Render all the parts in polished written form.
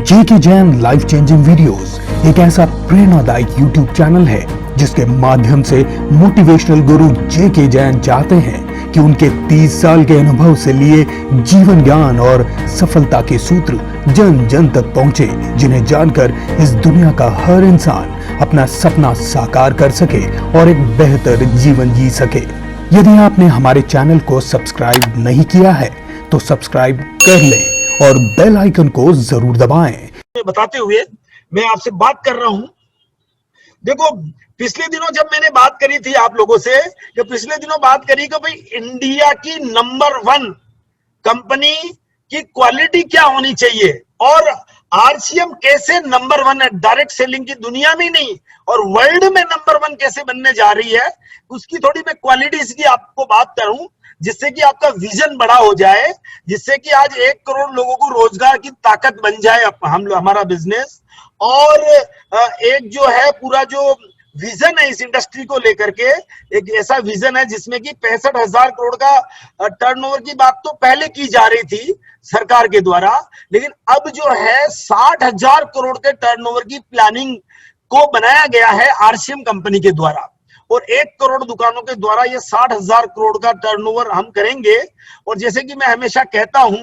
जेके Jain life changing videos एक ऐसा प्रेरणादायक यूट्यूब चैनल है जिसके माध्यम से मोटिवेशनल गुरु जेके जैन चाहते हैं कि उनके 30 साल के अनुभव से लिए जीवन ज्ञान और सफलता के सूत्र जन जन तक पहुंचे, जिन्हें जानकर इस दुनिया का हर इंसान अपना सपना साकार कर सके और एक बेहतर जीवन जी सके। यदि आपने हमारे चैनल को सब्सक्राइब नहीं किया है तो सब्सक्राइब कर लें और बेल आइकन को जरूर दबाएं। बताते हुए मैं आपसे बात कर रहा हूं। देखो, पिछले दिनों जब मैंने बात करी थी आप लोगों से, कि पिछले दिनों बात करी कि भाई इंडिया की नंबर 1 कंपनी की क्वालिटी क्या होनी चाहिए और आरसीएम कैसे नंबर 1 है, डायरेक्ट सेलिंग की दुनिया में नहीं और वर्ल्ड में नंबर 1 कैसे बनने जा रही है, उसकी थोड़ी मैं क्वालिटीज की आपको बात करूं, जिससे कि आपका विजन बड़ा हो जाए, जिससे कि आज 1 करोड़ लोगों को रोजगार की ताकत बन जाए हमारा बिजनेस। और एक जो है पूरा जो विजन है इस इंडस्ट्री को लेकर के, एक ऐसा विजन है जिसमें कि 65,000 करोड़ का टर्नओवर की बात तो पहले की जा रही थी सरकार के द्वारा, लेकिन अब जो है 60,000 करोड़ के टर्नओवर की प्लानिंग को बनाया गया है आरसीएम कंपनी के द्वारा। और 1 करोड़ दुकानों के द्वारा ये 60,000 करोड़ का टर्नओवर हम करेंगे। और जैसे कि मैं हमेशा कहता हूं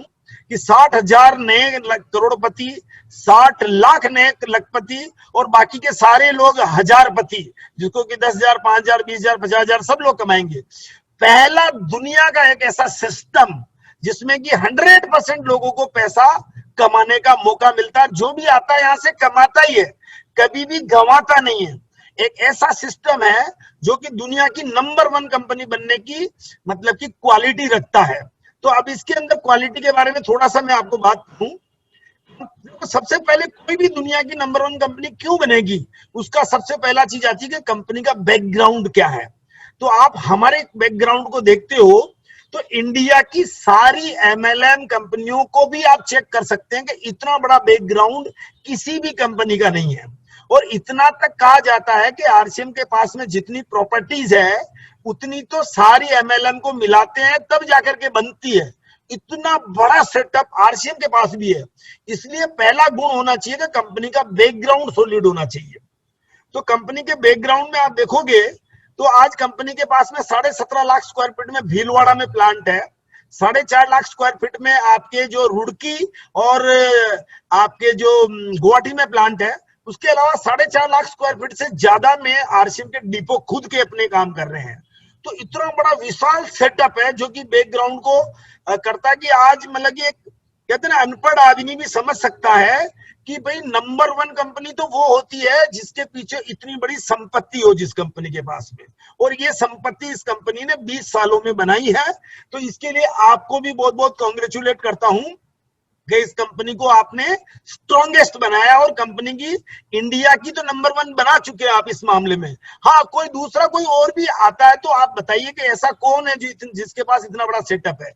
कि 60,000 नए करोड़पति, 60 लाख नए लखपति और बाकी के सारे लोग हजारपति, जिसको कि 10,000, 5,000, 20,000, 50,000 सब लोग कमाएंगे। पहला दुनिया का एक ऐसा सिस्टम जिसमें कि 100% लोगों को पैसा कमाने का मौका मिलता है। जो भी आता है यहां से कमाता ही है, कभी भी गंवाता नहीं है। एक ऐसा सिस्टम है जो कि दुनिया की नंबर 1 कंपनी बनने की मतलब की क्वालिटी रखता है। तो अब इसके अंदर क्वालिटी के बारे में थोड़ा सा मैं आपको बात करूं। तो सबसे पहले कोई भी दुनिया की नंबर 1 कंपनी क्यों बनेगी, उसका सबसे पहला चीज आती है कि कंपनी का बैकग्राउंड क्या है। तो आप हमारे बैकग्राउंड को देखते हो तो इंडिया की सारी एमएलएम कंपनियों को भी आप चेक कर सकते हैं कि इतना बड़ा बैकग्राउंड किसी भी कंपनी का नहीं है। और इतना तक कहा जाता है कि आरसीएम के पास में जितनी प्रॉपर्टीज है उतनी तो सारी एमएलएम को मिलाते हैं तब जाकर के बनती है। इतना बड़ा सेटअप आरसीएम के पास भी है। इसलिए पहला गुण होना चाहिए कि कंपनी का बैकग्राउंड सॉलिड होना चाहिए। तो कंपनी के बैकग्राउंड में आप देखोगे तो आज कंपनी के पास में 17.5 लाख स्क्वायर फीट में भीलवाड़ा में प्लांट है, 4.5 लाख स्क्वायर फीट में आपके जो रुड़की और आपके जो गुवाहाटी में प्लांट है। उसके अलावा 4.5 लाख स्क्वायर फीट से ज्यादा में आरसीएम के डिपो खुद के अपने काम कर रहे हैं। तो इतना बड़ा विशाल सेटअप है जो कि बैकग्राउंड को करता है कि आज मतलब कि एक कहते हैं ना, अनपढ़ आदमी भी समझ सकता है कि भाई नंबर 1 कंपनी तो वो होती है जिसके पीछे इतनी बड़ी संपत्ति हो जिस कंपनी के पास में। और ये संपत्ति इस कंपनी ने 20 सालों में बनाई है। तो इसके लिए आपको भी बहुत बहुत कांग्रेचुलेट करता हूं कि इस कंपनी को आपने स्ट्रॉन्गेस्ट बनाया और कंपनी की इंडिया की तो नंबर 1 बना चुके हैं आप इस मामले में। हाँ, कोई दूसरा कोई और भी आता है तो आप बताइए कि ऐसा कौन है जिसके पास इतना बड़ा सेटअप है।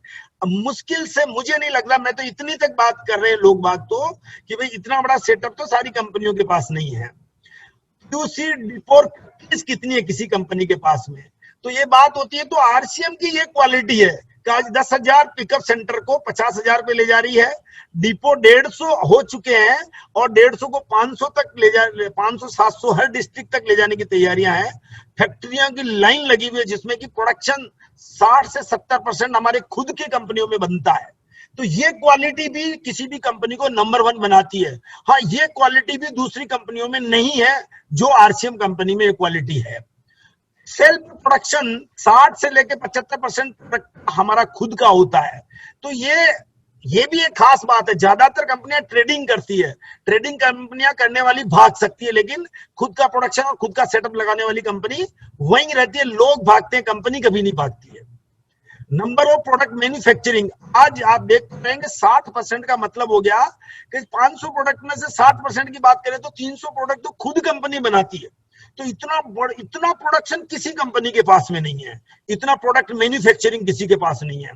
मुश्किल से, मुझे नहीं लग रहा, मैं तो इतनी तक बात कर रहे हैं लोग बात तो कि भाई इतना बड़ा सेटअप तो सारी कंपनियों के पास नहीं है। क्यूसी डिपोर कितनी है किसी कंपनी के पास में, तो ये बात होती है। तो आरसीएम की ये क्वालिटी है कि आज 10,000 पिकअप सेंटर को 50,000 पे ले जा रही है। डिपो 150 हो चुके हैं और 150 को 500 तक ले जा 500 700 हर डिस्ट्रिक्ट तक ले जाने की तैयारियां हैं। फैक्ट्रियां की लाइन लगी हुई है जिसमें कि प्रोडक्शन 60 से 70% हमारे खुद की कंपनियों में बनता है। तो ये क्वालिटी भी किसी भी कंपनी को नंबर 1 बनाती है। हाँ, ये क्वालिटी भी दूसरी कंपनियों में नहीं है जो आरसीएम कंपनी में ये क्वालिटी है। सेल्फ प्रोडक्शन 60 से लेकर 75% हमारा खुद का होता है। तो ये भी एक खास बात है। ज्यादातर कंपनियां ट्रेडिंग करती है, ट्रेडिंग कंपनियां करने वाली भाग सकती है, लेकिन खुद का प्रोडक्शन और खुद का सेटअप लगाने वाली कंपनी वहीं रहती है। लोग भागते हैं, कंपनी कभी नहीं भागती है। नंबर ऑफ प्रोडक्ट मैन्युफैक्चरिंग, आज आप देख रहे हैं 60% का मतलब हो गया कि 500 प्रोडक्ट में से 60% की बात करें तो 300 प्रोडक्ट तो खुद कंपनी बनाती है। तो इतना प्रोडक्शन किसी कंपनी के पास में नहीं है, इतना प्रोडक्ट मैन्युफैक्चरिंग किसी के पास नहीं है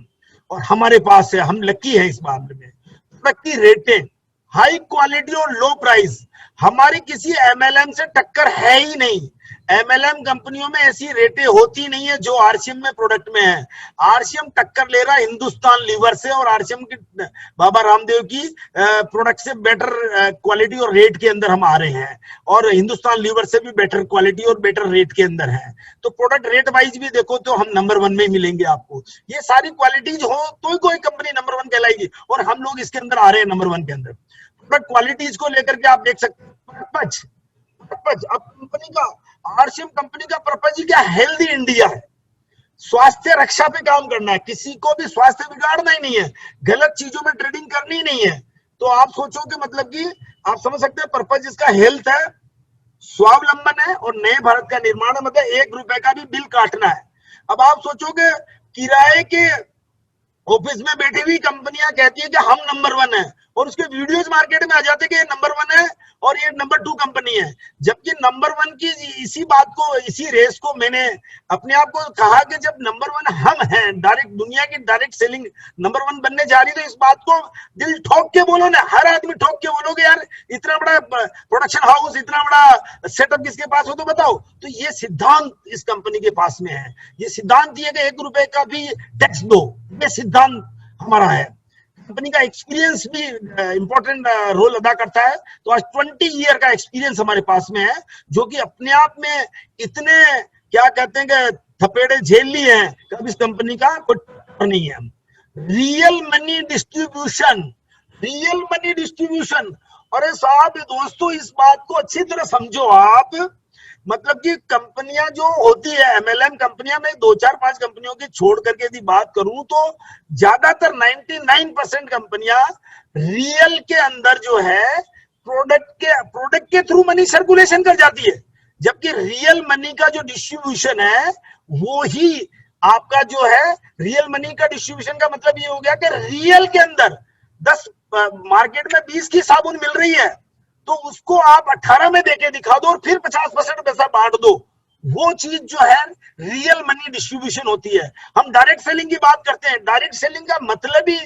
और हमारे पास है। हम लकी है इस मामले में। प्रोडक्ट की रेटें, हाई क्वालिटी और लो प्राइस, हमारी किसी एमएलएम से टक्कर है ही नहीं। एमएलएम कंपनियों में ऐसी रेटें होती नहीं है जो आरसीएम में प्रोडक्ट में है। आरसीएम टक्कर ले रहा है हिंदुस्तान लीवर से, और आरसीएम की बाबा रामदेव की प्रोडक्ट से बेटर क्वालिटी और रेट के अंदर हम आ रहे हैं, और हिंदुस्तान लीवर से भी बेटर क्वालिटी और बेटर रेट के अंदर है। तो प्रोडक्ट रेट वाइज भी देखो तो हम नंबर 1 में मिलेंगे आपको। ये सारी क्वालिटीज हो तो कोई कंपनी नंबर 1 कहलाएगी, और हम लोग इसके अंदर आ रहे हैं नंबर 1 के अंदर। प्रोडक्ट क्वालिटीज को लेकर के आप देख सकते हैं पर्पज। अब कंपनी का, आरसीएम कंपनी का पर्पज ही क्या, हेल्दी इंडिया है। स्वास्थ्य रक्षा पे काम करना है, किसी को भी स्वास्थ्य बिगाड़ना ही नहीं है, गलत चीजों में ट्रेडिंग करनी ही नहीं है। तो आप सोचो कि मतलब कि आप समझ सकते हैं पर्पज इसका हेल्थ है, स्वावलंबन है, और नए भारत का निर्माण है, मतलब 1 रुपए का भी बिल काटना है। अब आप सोचोगे किराए के ऑफिस में बैठी हुई कंपनियां कहती है कि हम नंबर 1 है, और उसके वीडियोस मार्केट में आ जाते हैं कि ये नंबर 1 है और ये नंबर 2 कंपनी है। जबकि नंबर 1 की इसी बात को, इसी रेस को मैंने अपने आप को कहा कि जब नंबर 1 हम हैं, डायरेक्ट दुनिया की डायरेक्ट सेलिंग नंबर 1 बनने जा रही, तो इस बात को दिल ठोक के बोलो ना, हर आदमी ठोक के बोलोगे यार इतना बड़ा प्रोडक्शन हाउस, इतना बड़ा सेटअप किसके पास हो, तो बताओ। तो ये सिद्धांत इस कंपनी के पास में है, ये सिद्धांत ये कि 1 रुपए का भी टैक्स दो, ये सिद्धांत हमारा है। कंपनी का एक्सपीरियंस भी इंपॉर्टेंट रोल अदा करता है। तो आज 20 ईयर का एक्सपीरियंस हमारे पास में है, जो कि अपने आप में इतने क्या कहते हैं कि थपेड़े झेल लिए हैं, कभी इस कंपनी का कोई नहीं है। Real money distribution, real money distribution. अरे साहब दोस्तों, इस बात को अच्छी तरह समझो आप। मतलब कि कंपनियां जो होती है एमएलएम कंपनियां, में 2-4-5 कंपनियों की छोड़ करके यदि बात करूं तो ज्यादातर 99% कंपनियां रियल के अंदर जो है प्रोडक्ट के थ्रू मनी सर्कुलेशन कर जाती है। जबकि रियल मनी का जो डिस्ट्रीब्यूशन है वो ही आपका जो है, रियल मनी का डिस्ट्रीब्यूशन का मतलब ये हो गया कि रियल के अंदर 10 मार्केट में 20 की साबुन मिल रही है, तो उसको आप 18 में देके दिखा दो और फिर 50% पैसा बांट दो। वो चीज जो है रियल मनी डिस्ट्रीब्यूशन होती है। हम डायरेक्ट सेलिंग की बात करते हैं, डायरेक्ट सेलिंग का मतलब ही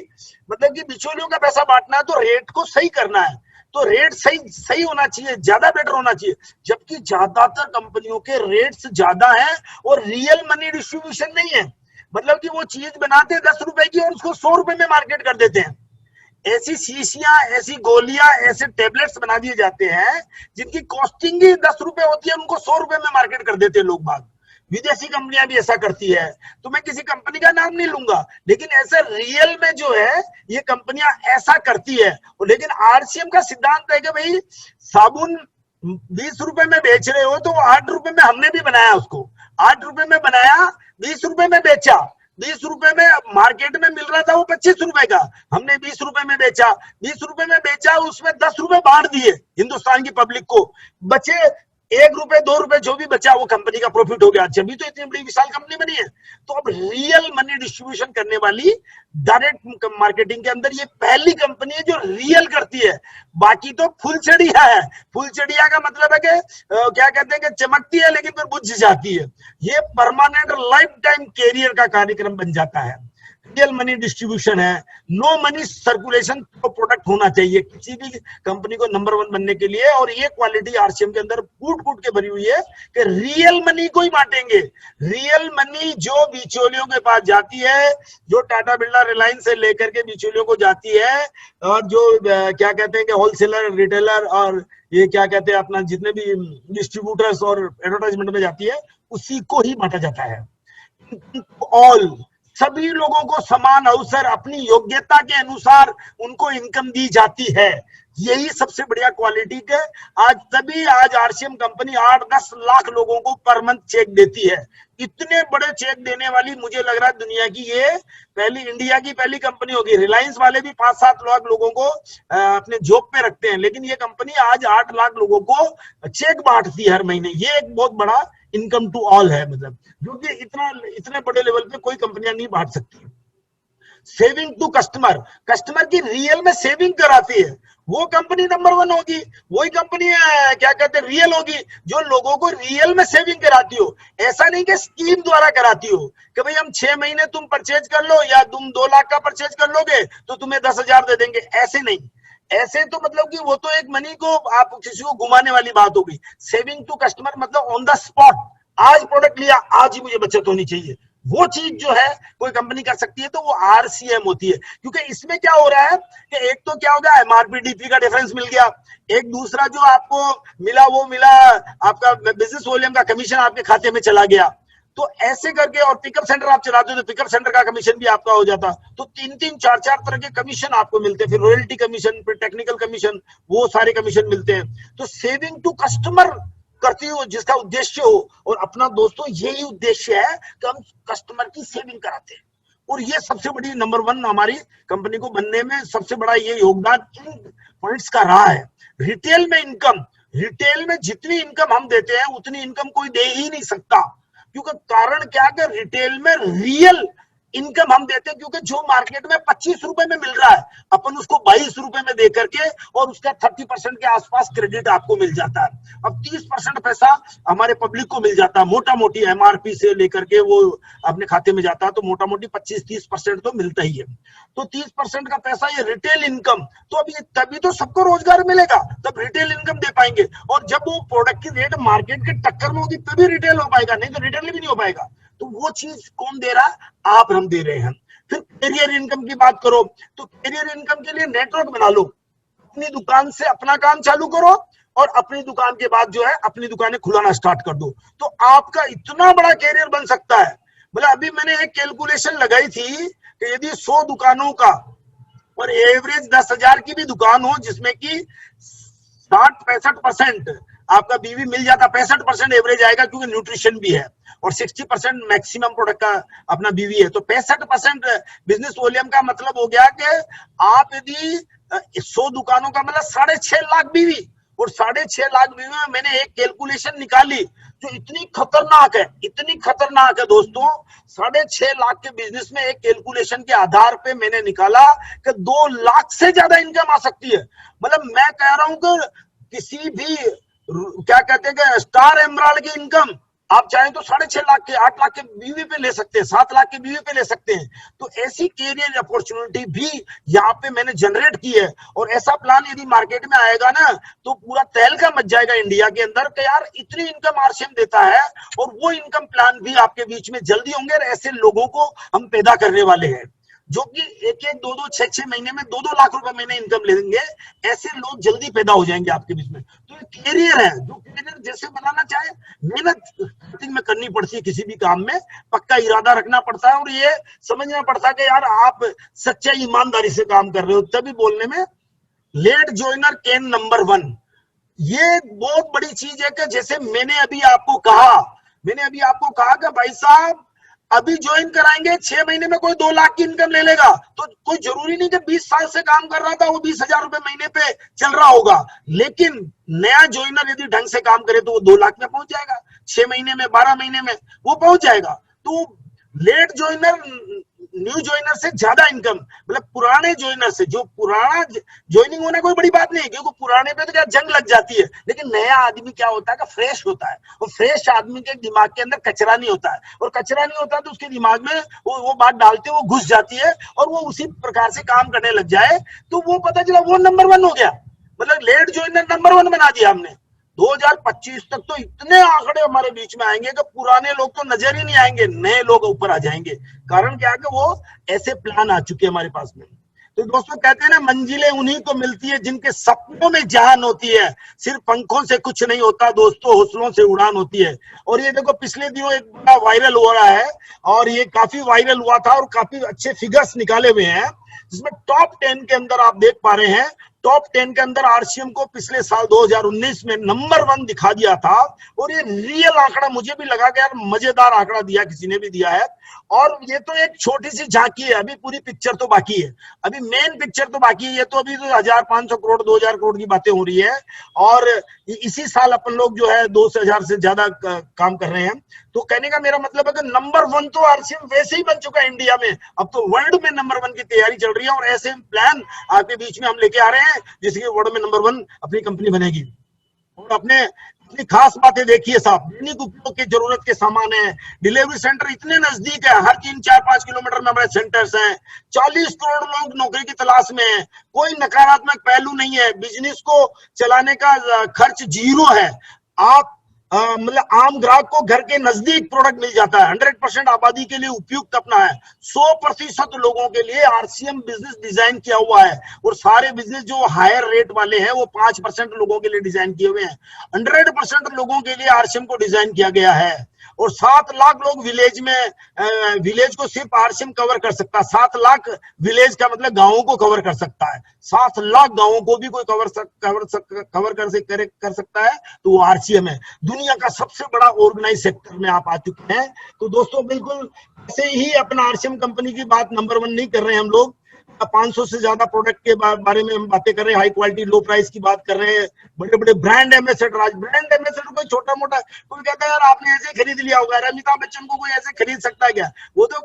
मतलब कि बिचौलियों का पैसा बांटना है, तो रेट को सही करना है, तो रेट सही होना चाहिए, ज्यादा बेटर होना चाहिए। जबकि ज्यादातर कंपनियों के रेट्स ज्यादा हैं और रियल मनी डिस्ट्रीब्यूशन नहीं है। मतलब कि वो चीज बनाते 10 रुपए की और उसको 100 रुपए में मार्केट कर देते हैं। ऐसी शीशियां, ऐसी गोलियां, ऐसे टेबलेट्स बना दिए जाते हैं जिनकी कॉस्टिंग ही 10 रुपए होती है, उनको 100 रुपए में मार्केट कर देते हैं लोग बाग। विदेशी कंपनियां भी ऐसा करती है, तो मैं किसी कंपनी का नाम नहीं लूंगा, लेकिन ऐसे रियल में जो है ये कंपनियां ऐसा करती है। लेकिन आरसीएम का सिद्धांत है कि भाई साबुन 20 रुपए में बेच रहे हो तो 8 रुपए में हमने भी बनाया, उसको 8 रुपए में बनाया, 20 रुपए में बेचा। 20 रुपए में मार्केट में मिल रहा था वो 25 रुपए का, हमने 20 रुपए में बेचा। 20 रुपए में बेचा, उसमें 10 रुपए बांट दिए हिंदुस्तान की पब्लिक को, बचे 1 रुपए 2 रुपए जो भी बचा वो कंपनी का प्रॉफिट हो गया। जब तो इतनी बड़ी विशाल कंपनी बनी है। तो अब रियल मनी डिस्ट्रीब्यूशन करने वाली डायरेक्ट मार्केटिंग के अंदर ये पहली कंपनी है जो रियल करती है। बाकी तो फुलचड़िया है। फुलचड़िया का मतलब है कि क्या कहते हैं कि चमकती है लेकिन फिर बुझ जाती है। ये परमानेंट लाइफ टाइम कैरियर का कार्यक्रम बन जाता है। रियल मनी डिस्ट्रीब्यूशन है, नो मनी सर्कुलेशन तो प्रोडक्ट होना चाहिए किसी भी कंपनी को नंबर 1 बनने के लिए। और ये क्वालिटी आरसीएम के अंदर कूट के भरी हुई है कि रियल मनी को ही बांटेंगे। रियल मनी जो बिचौलियों के पास जाती है, जो टाटा बिरला रिलायंस से लेकर के बिचौलियों को जाती है, और जो क्या कहते हैं कि होलसेलर, रिटेलर और ये क्या कहते हैं अपना जितने भी डिस्ट्रीब्यूटर्स और एडवर्टाइजमेंट में जाती है, उसी को ही बांटा जाता है। ऑल सभी लोगों को समान अवसर, अपनी योग्यता के अनुसार उनको इनकम दी जाती है। यही सबसे बढ़िया क्वालिटी के आज आरसीएम कंपनी 8-10 लाख लोगों को पर मंथ चेक देती है। इतने बड़े चेक देने वाली मुझे लग रहा है दुनिया की ये इंडिया की पहली कंपनी होगी। रिलायंस वाले भी 5-7 लाख लोगों को अपने जॉब पे रखते हैं, लेकिन ये कंपनी आज 8 लाख लोगों को चेक बांटती है हर महीने। ये एक बहुत बड़ा इनकम टू ऑल है, मतलब जो कि इतने बड़े लेवल पे कोई कंपनियां नहीं बांट सकती। सेविंग टू कस्टमर, कस्टमर की रियल में सेविंग कराती है, वो कंपनी नंबर 1 होगी। वही कंपनी क्या कहते हैं रियल होगी जो लोगों को रियल में सेविंग कराती हो। ऐसा नहीं कि स्कीम द्वारा कराती हो कि भाई हम 6 महीने तुम परचेज कर लो या तुम 2 लाख का परचेज कर लोगे तो तुम्हें 10,000 दे देंगे, ऐसे नहीं। ऐसे तो मतलब कि वो तो एक मनी को आप किसी को घुमाने वाली बात हो गई। सेविंग टू कस्टमर मतलब ऑन द स्पॉट, आज प्रोडक्ट लिया आज ही मुझे बचत होनी चाहिए, वो चीज जो है कोई कंपनी कर सकती है, तो वो आरसीएम होती है। क्योंकि इसमें क्या हो रहा है कि एक तो क्या हो गया, एमआरपी डीपी का डिफरेंस मिल गया, एक दूसरा जो आपको मिला वो मिला, आपका बिजनेस वॉल्यूम का कमीशन आपके खाते में चला गया। तो ऐसे करके, और पिकअप सेंटर आप चलाते हो तो पिकअप सेंटर का कमीशन भी आपका हो जाता, तो 3-3 4-4 तरह के कमीशन आपको मिलते हैं, फिर रॉयल्टी कमीशन, फिर टेक्निकल कमीशन, वो सारे कमीशन मिलते हैं। तो सेविंग टू कस्टमर करती हो जिसका उद्देश्य हो, और अपना दोस्तों यही उद्देश्य है कि हम कस्टमर की सेविंग कराते हैं, और ये सबसे बड़ी नंबर 1 हमारी कंपनी को बनने में सबसे बड़ा ये योगदान इन पॉइंट्स का रहा है। रिटेल में इनकम, रिटेल में जितनी इनकम हम देते हैं उतनी इनकम कोई दे ही नहीं सकता, क्योंकि कारण क्या है, रिटेल में रियल इनकम हम देते हैं, क्योंकि जो मार्केट में 25 रुपए में मिल रहा है अपन उसको 22 रुपए में दे करके, और उसका 30% के आसपास क्रेडिट आपको मिल जाता है। अब 30% पैसा हमारे पब्लिक को मिल जाता है, मोटा मोटी एमआरपी से लेकर के वो अपने खाते में जाता है, तो मोटा मोटी 25-30% तो मिलता ही है। तो 30% का पैसा ये रिटेल इनकम, तो अभी तभी तो सबको रोजगार मिलेगा, तब रिटेल इनकम दे पाएंगे, और जब वो प्रोडक्ट की रेट मार्केट के टक्कर में होगी तभी रिटेल हो पाएगा, नहीं तो रिटेल भी नहीं हो पाएगा। तो वो चीज कौन दे रहा है, आप हम दे रहे हैं। फिर कैरियर इनकम की बात करो, तो कैरियर इनकम के लिए नेटवर्क बना लो, अपनी दुकान से अपना काम चालू करो, और अपनी दुकान के बाद जो है अपनी दुकानें खुलाना स्टार्ट कर दो, तो आपका इतना बड़ा कैरियर बन सकता है। मतलब अभी मैंने एक कैलकुलेशन लगाई थी कि यदि 100 दुकानों का और एवरेज 10,000 की भी दुकान हो, जिसमें कि 60-65% आपका बीवी मिल जाता, 65% एवरेज आएगा क्योंकि न्यूट्रिशन भी है, और 60% मैक्सिमम प्रोडक्ट का अपना बीवी है, तो 65% बिजनेस वॉल्यूम का मतलब हो गया कि आप यदि 100 दुकानों का मतलब 6.5 लाख बीवी, और 6.5 लाख बीवी में मैंने एक कैलकुलेशन निकाली जो इतनी खतरनाक है, इतनी खतरनाक है दोस्तों। 6.5 लाख के बिजनेस में एक कैलकुलेशन के आधार पे मैंने निकाला कि 2 लाख से ज्यादा इनकम आ सकती है। मतलब मैं कह रहा हूं कि किसी भी क्या कहते हैं कि स्टार एमराल्ड की इनकम आप चाहें तो 6.5 लाख के, 8 लाख के बीवी पे ले सकते हैं, 7 लाख के बीवी पे ले सकते हैं। तो ऐसी कैरियर अपॉर्चुनिटी भी यहाँ पे मैंने जनरेट की है, और ऐसा प्लान यदि मार्केट में आएगा ना तो पूरा तहलका मच जाएगा इंडिया के अंदर कि यार इतनी इनकम आरसीएम देता है, और वो इनकम प्लान भी आपके बीच में जल्दी होंगे, और ऐसे लोगों को हम पैदा करने वाले हैं जो कि 1-1, 2-2, 6-6 महीने में 2-2 लाख रुपए महीने इनकम लेंगे। ऐसे लोग जल्दी पैदा हो जाएंगे आपके बीच में। तो ये कैरियर है, जो कैरियर जैसे बनाना चाहे, मेहनत स्टार्टिंग में करनी पड़ती है, किसी भी काम में पक्का इरादा रखना पड़ता है, और ये समझना पड़ता है कि यार आप सच्चाई ईमानदारी से काम कर रहे हो, तभी बोलने में। लेट ज्वाइनर कैन नंबर 1, ये बहुत बड़ी चीज है कि जैसे मैंने अभी आपको कहा कि भाई साहब अभी ज्वाइन कराएंगे, 6 महीने में कोई 2 लाख की इनकम ले लेगा, तो कोई जरूरी नहीं कि 20 साल से काम कर रहा था वो 20,000 रुपए महीने पे चल रहा होगा, लेकिन नया ज्वाइनर यदि ढंग से काम करे तो वो 2 लाख में पहुंच जाएगा, 6 महीने में, 12 महीने में वो पहुंच जाएगा। तो लेट ज्वाइनर न्यू ज्वाइनर से ज्यादा इनकम, मतलब पुराने ज्वाइनर से, जो पुराना ज्वाइनिंग होना कोई बड़ी बात नहीं है, क्योंकि पुराने पे तो क्या जंग लग जाती है, लेकिन नया आदमी क्या होता है कि फ्रेश होता है, और फ्रेश आदमी के दिमाग के अंदर कचरा नहीं होता है, और कचरा नहीं होता तो उसके दिमाग में वो बात डालते वो घुस जाती है, और वो उसी प्रकार से काम करने लग जाए, तो वो पता चला वो नंबर 1 हो गया। मतलब लेट ज्वाइनर नंबर 1 बना दिया हमने। 2025 तक तो इतने आंकड़े हमारे बीच में आएंगे कि पुराने लोग तो नजर ही नहीं आएंगे, नए लोग ऊपर आ जाएंगे। कारण क्या है कि वो ऐसे प्लान आ चुके हैं हमारे पास में। तो दोस्तों कहते हैं ना, मंजिलें उन्हीं को मिलती है जिनके सपनों में जान होती है, सिर्फ पंखों से कुछ नहीं होता दोस्तों, हौसलों से उड़ान होती है। और ये देखो पिछले दिनों एक बड़ा वायरल हो रहा है, और ये काफी वायरल हुआ था, और काफी अच्छे फिगर्स निकाले हुए हैं, जिसमें टॉप 10 के अंदर आप देख पा रहे हैं, टॉप 10 के अंदर आरसीएम को पिछले साल 2019 में नंबर 1 दिखा दिया था। और ये रियल आंकड़ा मुझे भी लगा कि यार मजेदार आंकड़ा दिया, किसी ने भी दिया है। और ये तो एक छोटी सी झांकी है, अभी पूरी पिक्चर तो बाकी है, अभी मेन पिक्चर तो बाकी है। ये तो अभी तो 1,500 करोड़ 2,000 करोड़ की बातें हो रही है, और इसी साल अपन लोग जो है 2,000 से ज्यादा काम कर रहे हैं। तो कहने का मेरा मतलब है कि नंबर 1 तो आरसीएम वैसे ही बन चुका है इंडिया में, अब तो वर्ल्ड में नंबर 1 की तैयारी चल रही है, और ऐसे प्लान आपके बीच में हम लेके आ रहे हैं जिसके वर्ल्ड में नंबर 1 अपनी कंपनी बनेगी। और अपने अपनी खास बातें देखिए साहब, दैनिक उपयोग की जरूरत के सामान है, डिलीवरी सेंटर इतने नजदीक है, हर 3-4-5 किलोमीटर में हमारे सेंटर्स हैं, 40 करोड़ लोग नौकरी की तलाश में हैं, कोई नकारात्मक पहलू नहीं है, बिजनेस को चलाने का खर्च जीरो है। आप मतलब आम ग्राहक को घर के नजदीक प्रोडक्ट मिल जाता है, 100% आबादी के लिए उपयुक्त अपना है, 100% लोगों के लिए आरसीएम बिजनेस डिजाइन किया हुआ है, और सारे बिजनेस जो हायर रेट वाले हैं वो 5% लोगों के लिए डिजाइन किए हुए हैं, 100% लोगों के लिए आरसीएम को डिजाइन किया गया है। और 7 लाख लोग विलेज में, विलेज को सिर्फ आरसीएम कवर कर सकता है, 7 लाख विलेज का मतलब गांवों को कवर कर सकता है, 7 लाख गांवों को भी कोई कवर कर सकता है तो वो आरसीएम है। दुनिया का सबसे बड़ा ऑर्गेनाइज सेक्टर में आप आ चुके हैं। तो दोस्तों बिल्कुल ऐसे ही अपना आरसीएम कंपनी की बात नंबर 1 नहीं कर रहे हैं हम लोग, 500 से ज्यादा प्रोडक्ट के बारे में हम बातें कर रहे हैं, हाई क्वालिटी लो प्राइस की बात कर रहे हैं, बड़े बड़े ब्रांड एम्बेसडर। आज ब्रांड एम्बेसडर कोई छोटा मोटा, कोई कहता है यार आपने ऐसे खरीद लिया होगा, अमिताभ बच्चन को कोई ऐसे खरीद सकता है क्या? वो तो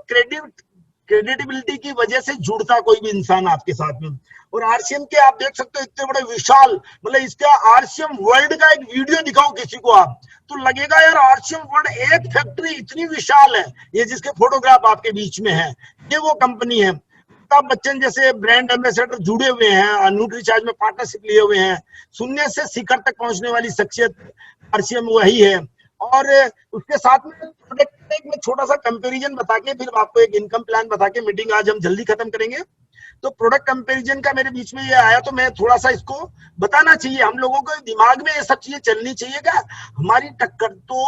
क्रेडिबिलिटी की वजह से जुड़ता कोई भी इंसान आपके साथ में। और आरसीएम के आप देख सकते हो इतने बड़े विशाल, मतलब इसका आरसीएम वर्ल्ड का एक वीडियो दिखाओ किसी को आप तो लगेगा यार आरसीएम वर्ल्ड एक फैक्ट्री इतनी विशाल है। ये जिसके फोटोग्राफ आपके बीच में है ये वो कंपनी है। अमिताभ बच्चन जैसे ब्रांड एम्बेसडर जुड़े हुए हैं, न्यूट्रीचार्ज में पार्टनरशिप लिए हुए हैं, शून्य से शिखर तक पहुंचने वाली शख्सियत आरसीएम वही है। और उसके साथ में प्रोडक्ट एक में छोटा सा कंपैरिजन बता के फिर आपको एक इनकम प्लान बता के मीटिंग आज हम जल्दी खत्म करेंगे। तो प्रोडक्ट कंपैरिजन का मेरे बीच में ये आया तो मैं थोड़ा सा इसको बताना चाहिए, हम लोगों को दिमाग में ये सब चीजें चलनी चाहिए। क्या हमारी टक्कर तो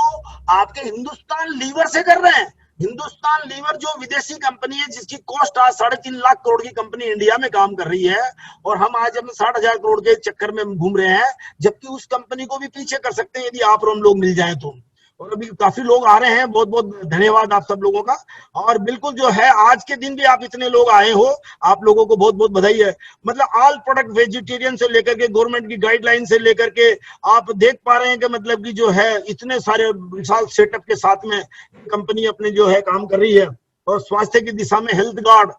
आपके हिंदुस्तान लीवर से कर रहे हैं। हिंदुस्तान लीवर जो विदेशी कंपनी है जिसकी कॉस्ट आज 3.5 लाख करोड़ की कंपनी इंडिया में काम कर रही है, और हम आज हम 60,000 करोड़ के चक्कर में घूम रहे हैं, जबकि उस कंपनी को भी पीछे कर सकते हैं यदि आप और हम लोग मिल जाए तो। और अभी काफी लोग आ रहे हैं, बहुत बहुत धन्यवाद आप सब लोगों का। और बिल्कुल जो है आज के दिन भी आप इतने लोग आए हो, आप लोगों को बहुत बहुत बधाई है। मतलब ऑल प्रोडक्ट वेजिटेरियन से लेकर के गवर्नमेंट की गाइडलाइन से लेकर के आप देख पा रहे हैं कि मतलब कि जो है इतने सारे विशाल सेटअप के साथ में कंपनी अपने जो है काम कर रही है। और स्वास्थ्य की दिशा में हेल्थ गार्ड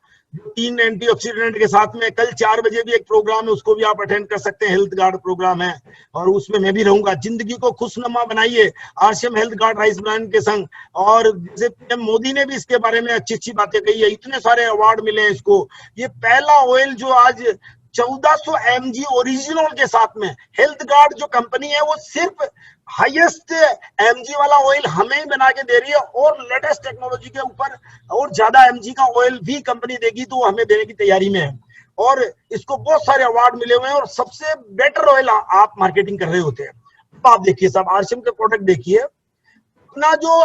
3 एंटीऑक्सीडेंट के साथ में कल 4 बजे भी एक प्रोग्राम है, उसको भी आप अटेंड कर सकते हैं, हेल्थ गार्ड प्रोग्राम है और उसमें मैं भी रहूंगा। जिंदगी को खुशनुमा बनाइए RCM health guard rice brand के संग। और जैसे पीएम मोदी ने भी इसके बारे में अच्छी अच्छी बातें कही है, इतने सारे अवार्ड मिले हैं इसको। ये पहला ऑयल जो आज 1400 mg ओरिजिनल के साथ में, हेल्थ गार्ड जो कंपनी है वो सिर्फ हाईएस्ट mg वाला ऑयल हमें ही बना के दे रही है, और लेटेस्ट टेक्नोलॉजी के ऊपर और ज्यादा mg का ऑयल भी कंपनी देगी तो हमें देने की तैयारी में है। और इसको बहुत सारे अवार्ड मिले हुए हैं, और सबसे बेटर ऑयल आप मार्केटिंग कर रहे होते हैं। अब आप देखिए साहब आरसीएम के प्रोडक्ट देखिए, अपना जो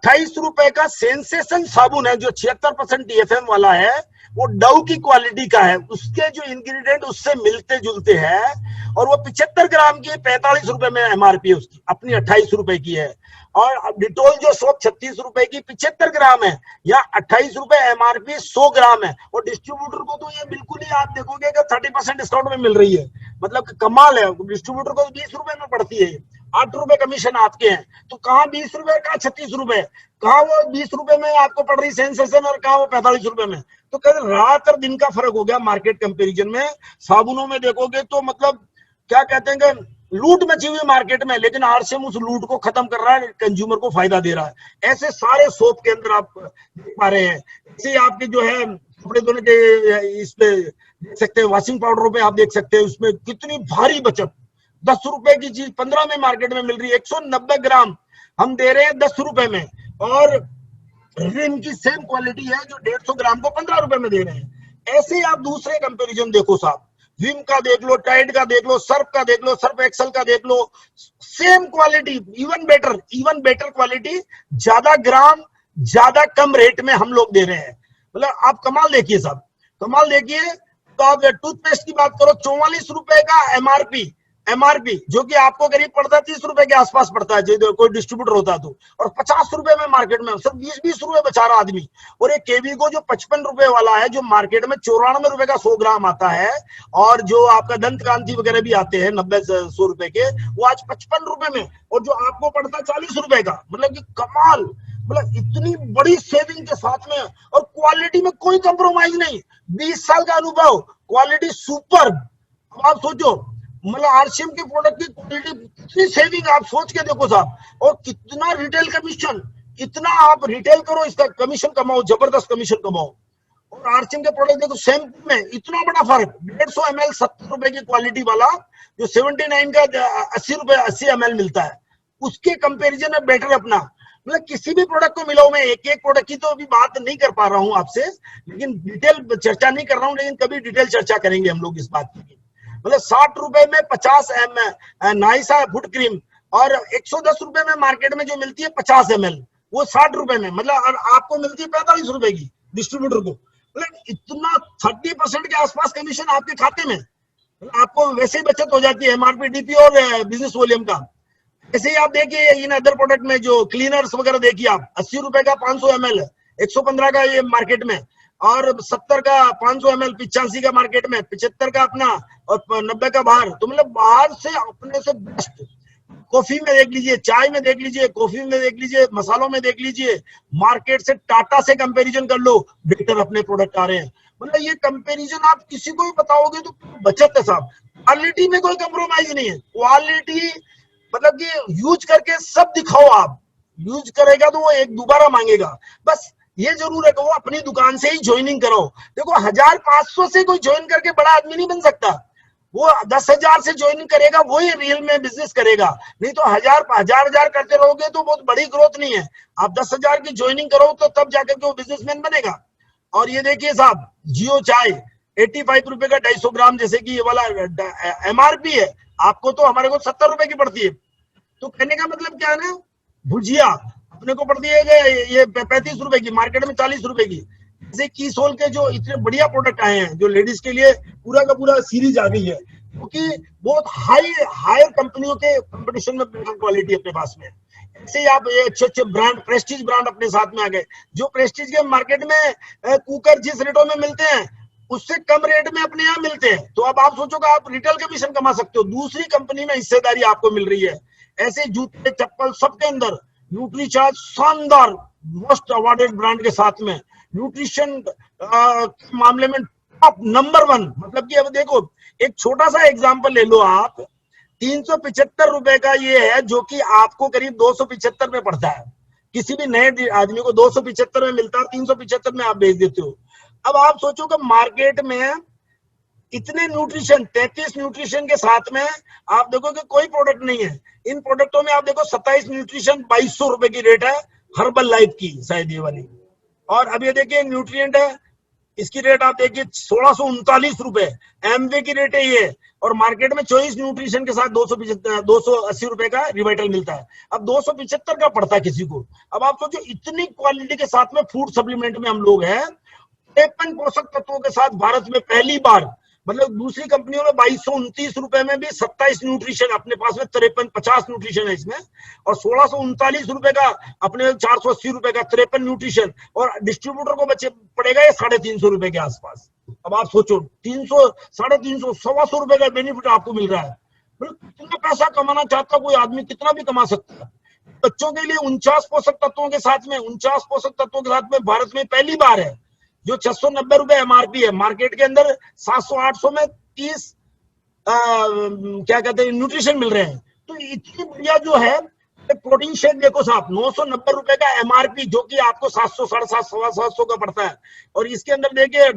28 रुपए का सेंसेशन साबुन है जो 76% TFM वाला है, वो डव की क्वालिटी का है, उसके जो इंग्रेडिएंट उससे मिलते जुलते हैं, और वो 75 ग्राम की 45 रुपए में एमआरपी उसकी, अपनी 28 रुपए की है। और डिटोल जो 136 रुपए की 75 ग्राम है, या 28 रुपए एमआरपी 100 ग्राम है। और डिस्ट्रीब्यूटर को तो ये बिल्कुल ही आप देखोगे कि 30% डिस्काउंट में मिल रही है, मतलब कमाल है। डिस्ट्रीब्यूटर को 20 रुपए में पड़ती है, 8 रुपए कमीशन आपके हैं। तो कहाँ 20 रुपए, कहाँ 36 रुपए, कहाँ वो 20 रुपए में आपको पड़ रही सेंसेशन और कहाँ वो 45 रुपए में। तो कल रात और दिन का फर्क हो गया मार्केट कंपैरिजन में। साबुनों में देखोगे तो मतलब क्या कहते हैं कि लूट मची हुई मार्केट में, लेकिन आरसीएम उस लूट को खत्म कर रहा है, कंज्यूमर को फायदा दे रहा है। ऐसे सारे सोप के अंदर आप देख पा रहे हैं। जैसे आपके जो है कपड़े धोने के इस पे देख सकते हैं, वॉशिंग पाउडरों पे आप देख सकते हैं, उसमें कितनी भारी बचत। 10 रुपए की चीज 15 में मार्केट में मिल रही है, 190 ग्राम हम दे रहे हैं 10 रुपए में। और रिम की सेम क्वालिटी है जो 150 ग्राम को 15 रुपए में दे रहे हैं। ऐसे ही आप दूसरे कंपैरिजन देखो साहब, विम का देख लो, टाइड का देख लो, सर्फ का देख लो, सर्फ एक्सल का देख लो, same quality, even better quality, ज्यादा ग्राम, ज्यादा कम रेट में हम लोग दे रहे हैं। मतलब आप कमाल देखिए साहब, कमाल देखिए। तो आप टूथपेस्ट की बात करो, 44 रुपए का एमआरपी जो कि आपको करीब पड़ता है 30 रुपए के आसपास पड़ता है जो कोई डिस्ट्रीब्यूटर होता है तो, और 50 रुपए में मार्केट में सिर्फ 20-20 रुपए बचा रहा आदमी। और एक केवीगो जो 55 रुपए वाला है, जो मार्केट में 94 रुपए का 100 ग्राम आता है, और जो आपका दंत कांति वगैरह भी आते हैं 90-100 रुपए के, वो आज 55 रुपए में, और जो आपको पड़ता है 40 रुपए का। मतलब कि कमाल, मतलब इतनी बड़ी सेविंग के साथ में, और क्वालिटी में कोई कंप्रोमाइज नहीं। 20 साल का अनुभव, क्वालिटी सुपर। अब आप सोचो मतलब आरसीएम के प्रोडक्ट की क्वालिटी, कितनी सेविंग आप सोच के देखो साहब, और कितना रिटेल कमीशन, इतना आप रिटेल करो, इसका कमीशन कमाओ, जबरदस्त कमीशन कमाओ। और आरसीएम के प्रोडक्ट देखो, शैम्पू में इतना बड़ा फर्क, 150 ml 70 रुपए की क्वालिटी वाला, जो 79 का 80 रुपए 80 ml मिलता है, उसके कंपैरिजन में बेटर अपना। मतलब किसी भी प्रोडक्ट को मिलाओ, मैं एक एक प्रोडक्ट की तो अभी बात नहीं कर पा रहा हूं आपसे, लेकिन डिटेल चर्चा नहीं कर रहा हूं, लेकिन कभी डिटेल चर्चा करेंगे हम लोग इस बात की। मतलब 60 रुपए में 50 नाइसा फुट क्रीम, और 110 रुपए में मार्केट में जो मिलती है 50 ml, वो 60 रुपए में, मतलब आपको मिलती है 45 रुपए की डिस्ट्रीब्यूटर को। मतलब इतना 30% के आसपास कमीशन आपके खाते में, मतलब आपको वैसे ही बचत हो जाती है एमआरपी डीपी और बिजनेस वॉल्यूम का। ऐसे ही आप देखिए इन अदर प्रोडक्ट में जो क्लीनर्स वगैरह देखिए आप, 80 रुपए का 500 ml, 115 का ये मार्केट में, और 70 का 500 ml, 85 का मार्केट में, 75 का अपना, और 90 का बाहर। तो मतलब बाहर से अपने से बेस्ट। कॉफी में देख लीजिए, चाय में देख लीजिए, कॉफी में देख लीजिए, मसालों में देख लीजिए, मार्केट से टाटा से कंपैरिजन कर लो, बेटर अपने प्रोडक्ट आ रहे हैं। मतलब ये कंपैरिजन आप किसी को भी बताओगे तो बचत है साहब। क्वालिटी में कोई कंप्रोमाइज नहीं है, क्वालिटी मतलब कि यूज करके सब दिखाओ आप, यूज करेगा तो वो एक दोबारा मांगेगा। बस ये जरूर है कि वो अपनी दुकान से ही ज्वाइनिंग करो। देखो 1500 से कोई ज्वाइन करके बड़ा आदमी नहीं बन सकता, वो 10,000 से ज्वाइनिंग करेगा, वही रियल में बिजनेस करेगा। नहीं तो हजार हजार करते रहोगे तो बहुत बड़ी ग्रोथ नहीं है। आप 10,000 की ज्वाइनिंग करो तो तब जाकर के वो बिजनेसमैन बनेगा। और ये देखिए साहब, जियो चाय 85 रुपए का 250 ग्राम, जैसे कि ये वाला एमआरपी है, आपको तो हमारे को 70 रुपए की पड़ती है। तो कहने का मतलब क्या है ना, भुजिया अपने को पड़ती है ये 35 रुपए की, मार्केट में 40 रुपए की। जैसे की सोल के जो इतने बढ़िया प्रोडक्ट आए हैं, जो लेडीज के लिए पूरा का पूरा सीरीज आ गई है, क्योंकि बहुत हायर कंपनियों के कंपटीशन में बेटर क्वालिटी अपने पास में। ऐसे ही आप ये अच्छे अच्छे ब्रांड, प्रेस्टीज ब्रांड अपने साथ में आ गए, जो प्रेस्टीज के मार्केट में कुकर जिस रेटों में मिलते हैं उससे कम रेट में अपने यहाँ मिलते हैं। तो अब आप सोचोगे आप रिटेल कमीशन कमा सकते हो, दूसरी कंपनी में हिस्सेदारी आपको मिल रही है। ऐसे जूते चप्पल सबके अंदर न्यूट्रीचार्ज शानदार मोस्ट अवार्डेड ब्रांड के साथ में, न्यूट्रिशन मामले में टॉप नंबर 1। मतलब कि अब देखो, एक छोटा सा एग्जांपल ले लो आप, 375 रुपए का ये है, जो कि आपको करीब 275 में पड़ता है। किसी भी नए आदमी को 275 में मिलता है, 375 में आप बेच देते हो। अब आप सोचो कि मार्केट में इतने न्यूट्रिशन, 33 न्यूट्रिशन के साथ में आप देखो कि कोई प्रोडक्ट नहीं है। इन प्रोडक्टों में आप देखो 27 न्यूट्रिशन 2200 रुपए की रेट है, हर्बल लाइफ की शायद ये वाली। और अब ये देखिए न्यूट्रिएंट है, इसकी रेट आप देखिए 1639 रुपए, एमवे की रेट है ये। और मार्केट में 24 न्यूट्रिशन के साथ 280 रुपए का रिवाइटल मिलता है। अब 275 का पड़ता है किसी को। अब आप सोचो इतनी क्वालिटी के साथ में फूड सप्लीमेंट में हम लोग हैं, 53 पोषक तत्वों के साथ भारत में पहली बार। मतलब दूसरी कंपनियों में 2229 रुपए में भी 27 न्यूट्रिशन, अपने पास में 53-50 न्यूट्रिशन है इसमें। और 1639 रुपए का अपने 480 रुपए का 53 न्यूट्रिशन, और डिस्ट्रीब्यूटर को बचे पड़ेगा ये 350 रुपए के आसपास। अब आप सोचो 300, 350, 125 रुपए का बेनिफिट आपको मिल रहा है। मतलब कितना पैसा कमाना चाहता कोई आदमी कितना भी कमा सकता है। बच्चों के लिए 49 पोषक तत्वों के साथ में, 49 पोषक तत्वों के साथ में भारत में पहली बार है, जो 690 रुपए एमआरपी है। मार्केट के अंदर 700-800 में 30 क्या कहते हैं न्यूट्रिशन मिल रहे हैं। तो इतनी बढ़िया जो है प्रोटीन शेक देखो साहब, 990 रुपए का एमआरपी, जो कि आपको 700, 750, 750 का पड़ता है। और इसके अंदर देखिए